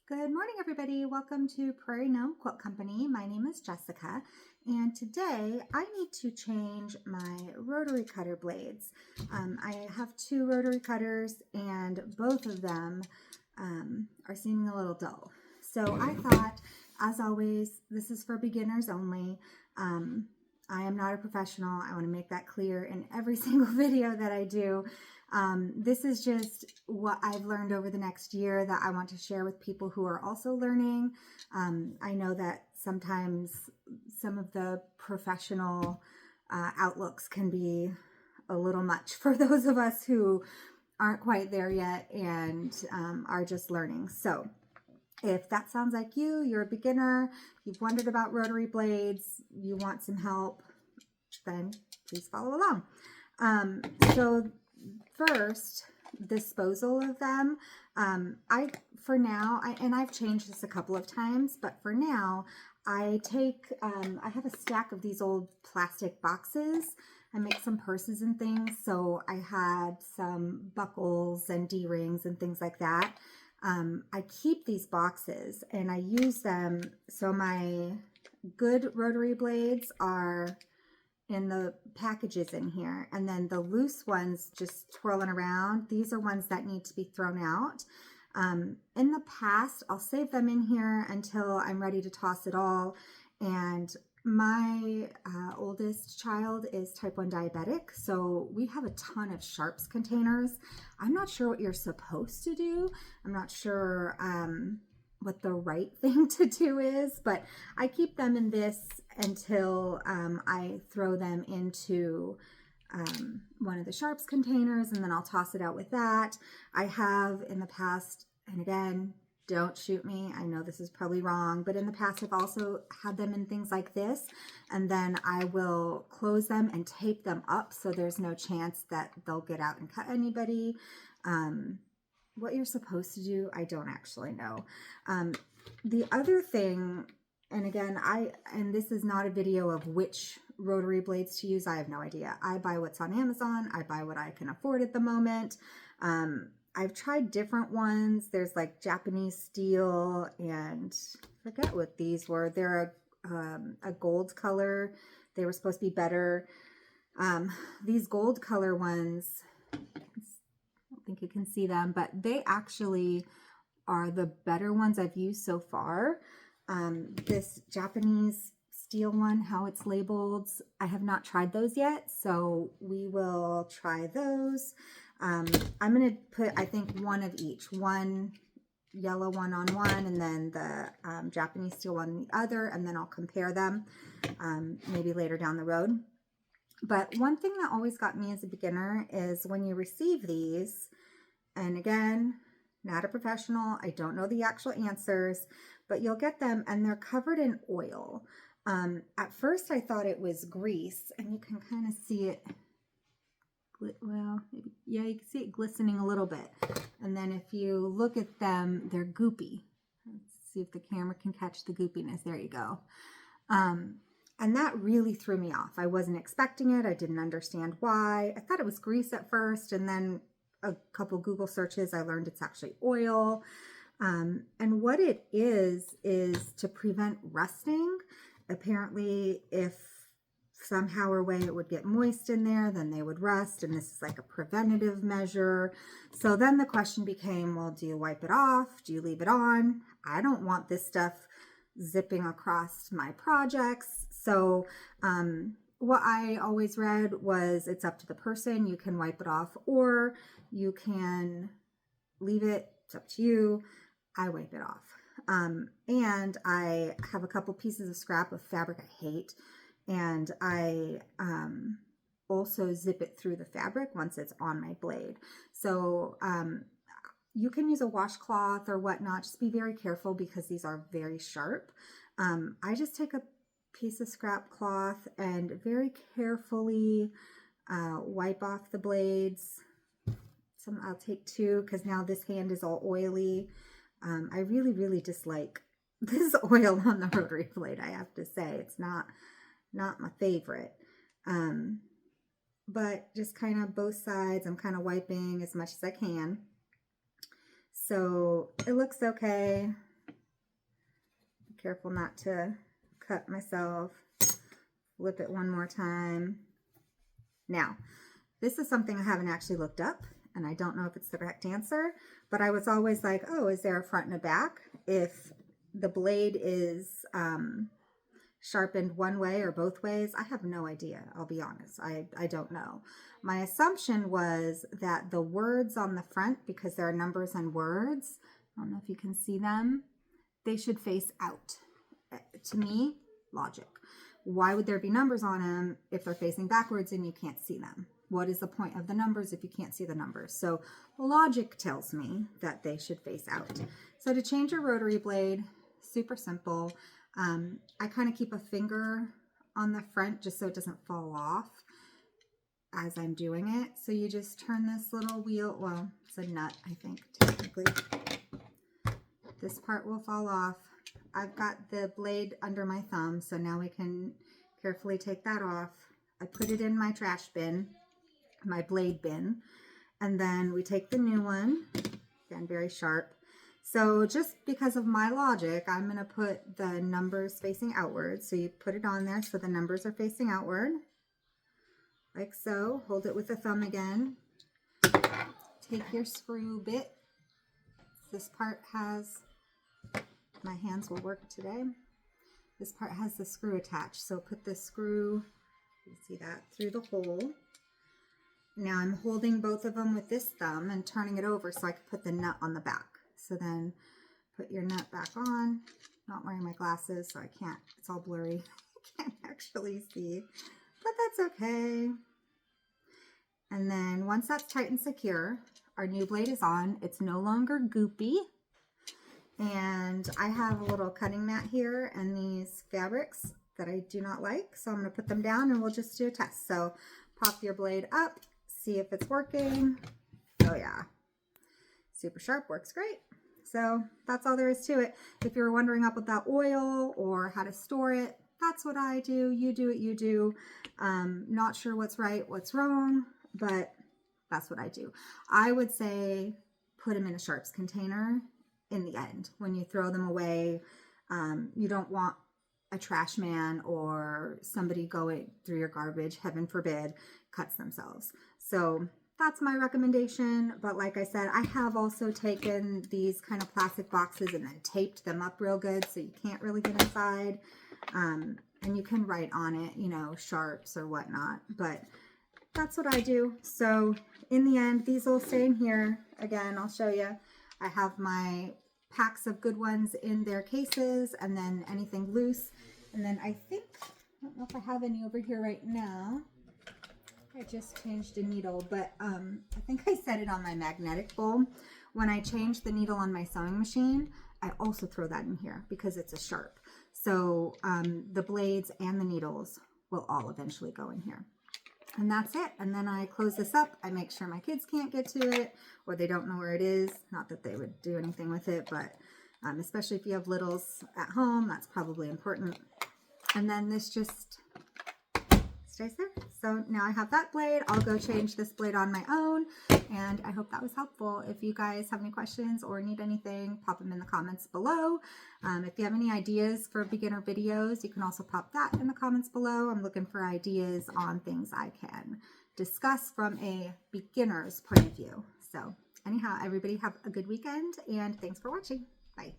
Good morning, everybody. Welcome to Prairie Gnome Quilt Company. My name is Jessica, and today I need to change my rotary cutter blades. I have two rotary cutters, and both of them are seeming a little dull. So I thought, as always, this is for beginners only. I am not a professional. I want to make that clear in every single video that I do. This is just what I've learned over the next year that I want to share with people who are also learning. I know that sometimes some of the professional outlooks can be a little much for those of us who aren't quite there yet and are just learning. So if that sounds like you, you're a beginner, you've wondered about rotary blades, you want some help, then please follow along. So first, disposal of them. For now, I've changed this a couple of times, but for now, I have a stack of these old plastic boxes. I make some purses and things, so I had some buckles and D-rings and things like that. I keep these boxes and I use them, so my good rotary blades are in the packages in here, and then the loose ones just twirling around, these are ones that need to be thrown out. In the past, I'll save them in here until I'm ready to toss it all. And my oldest child is type 1 diabetic, so we have a ton of sharps containers. I'm not sure what you're supposed to do. I'm not sure what the right thing to do is, but I keep them in this until I throw them into one of the sharps containers, and then I'll toss it out with that. I have in the past, and again, don't shoot me, I know this is probably wrong, but in the past I've also had them in things like this, and then I will close them and tape them up so there's no chance that they'll get out and cut anybody. What you're supposed to do, I don't actually know. The other thing, and again, and this is not a video of which rotary blades to use, I have no idea. I buy what's on Amazon, I buy what I can afford at the moment. I've tried different ones. There's like Japanese steel, and I forget what these were. They're a gold color. They were supposed to be better. These gold color ones, I don't think you can see them, but they actually are the better ones I've used so far. This Japanese steel one, how it's labeled, I have not tried those yet, so we will try those. I'm going to put, I think, one of each, one yellow one on one, and then the Japanese steel one on the other, and then I'll compare them maybe later down the road. But one thing that always got me as a beginner is when you receive these, and again, not a professional, I don't know the actual answers, but you'll get them and they're covered in oil. At first I thought it was grease, and you can kind of see it, well, maybe, yeah, you can see it glistening a little bit. And then if you look at them, they're goopy. Let's see if the camera can catch the goopiness. There you go. And that really threw me off. I wasn't expecting it. I didn't understand why. I thought it was grease at first, and then a couple Google searches, I learned it's actually oil. And what it is to prevent rusting. Apparently, if somehow or way it would get moist in there, then they would rust, and this is like a preventative measure. So then the question became, well, do you wipe it off? Do you leave it on? I don't want this stuff zipping across my projects. So what I always read was it's up to the person. You can wipe it off or you can leave it. It's up to you. I wipe it off. And I have a couple pieces of scrap of fabric I hate, and I also zip it through the fabric once it's on my blade. So you can use a washcloth or whatnot. Just be very careful because these are very sharp. I just take a piece of scrap cloth and very carefully wipe off the blades. I'll take two because now this hand is all oily. I really, really dislike this oil on the rotary blade, I have to say. It's not my favorite. But just kind of both sides, I'm kind of wiping as much as I can. So it looks okay. careful not to cut myself. Flip it one more time. Now, this is something I haven't actually looked up, and I don't know if it's the correct answer, but I was always like, oh, is there a front and a back? If the blade is sharpened one way or both ways, I have no idea. I'll be honest. I don't know. My assumption was that the words on the front, because there are numbers and words, I don't know if you can see them, they should face out. To me, logic. Why would there be numbers on them if they're facing backwards and you can't see them? What is the point of the numbers if you can't see the numbers? So logic tells me that they should face out. So to change your rotary blade, super simple. I kind of keep a finger on the front just so it doesn't fall off as I'm doing it. So you just turn this little wheel, well, it's a nut, I think, technically. This part will fall off. I've got the blade under my thumb, so now we can carefully take that off. I put it in my trash bin, my blade bin, and then we take the new one, again, very sharp. So just because of my logic, I'm going to put the numbers facing outward. So you put it on there so the numbers are facing outward, like so. Hold it with the thumb again. Take your screw bit. This part has, my hands will work today. This part has the screw attached. So put the screw, you see that, through the hole. Now I'm holding both of them with this thumb and turning it over so I can put the nut on the back. So then put your nut back on. Not wearing my glasses, so I can't, it's all blurry. I can't actually see, but that's okay. And then once that's tight and secure, our new blade is on. It's no longer goopy. And I have a little cutting mat here and these fabrics that I do not like. So I'm going to put them down and we'll just do a test. So pop your blade up, see if it's working. Oh yeah, super sharp, works great. So that's all there is to it. If you're wondering up about oil or how to store it, that's what I do. You do what you do. Not sure what's right, what's wrong, but that's what I do. I would say put them in a sharps container in the end. When you throw them away, you don't want a trash man or somebody going through your garbage, heaven forbid, cuts themselves. So that's my recommendation. But like I said, I have also taken these kind of plastic boxes and then taped them up real good so you can't really get inside. And you can write on it, you know, sharps or whatnot. But that's what I do. So in the end, these will stay in here. Again, I'll show you. I have my packs of good ones in their cases, and then anything loose. And then I think, I don't know if I have any over here right now. I just changed a needle, but I think I set it on my magnetic bowl. When I change the needle on my sewing machine, I also throw that in here because it's a sharp. So the blades and the needles will all eventually go in here. And that's it. And then I close this up. I make sure my kids can't get to it or they don't know where it is. Not that they would do anything with it, but especially if you have littles at home, that's probably important. And then this just stays there. So now I have that blade. I'll go change this blade on my own. And I hope that was helpful. If you guys have any questions or need anything, pop them in the comments below. If you have any ideas for beginner videos, you can also pop that in the comments below. I'm looking for ideas on things I can discuss from a beginner's point of view. So anyhow, everybody have a good weekend and thanks for watching. Bye.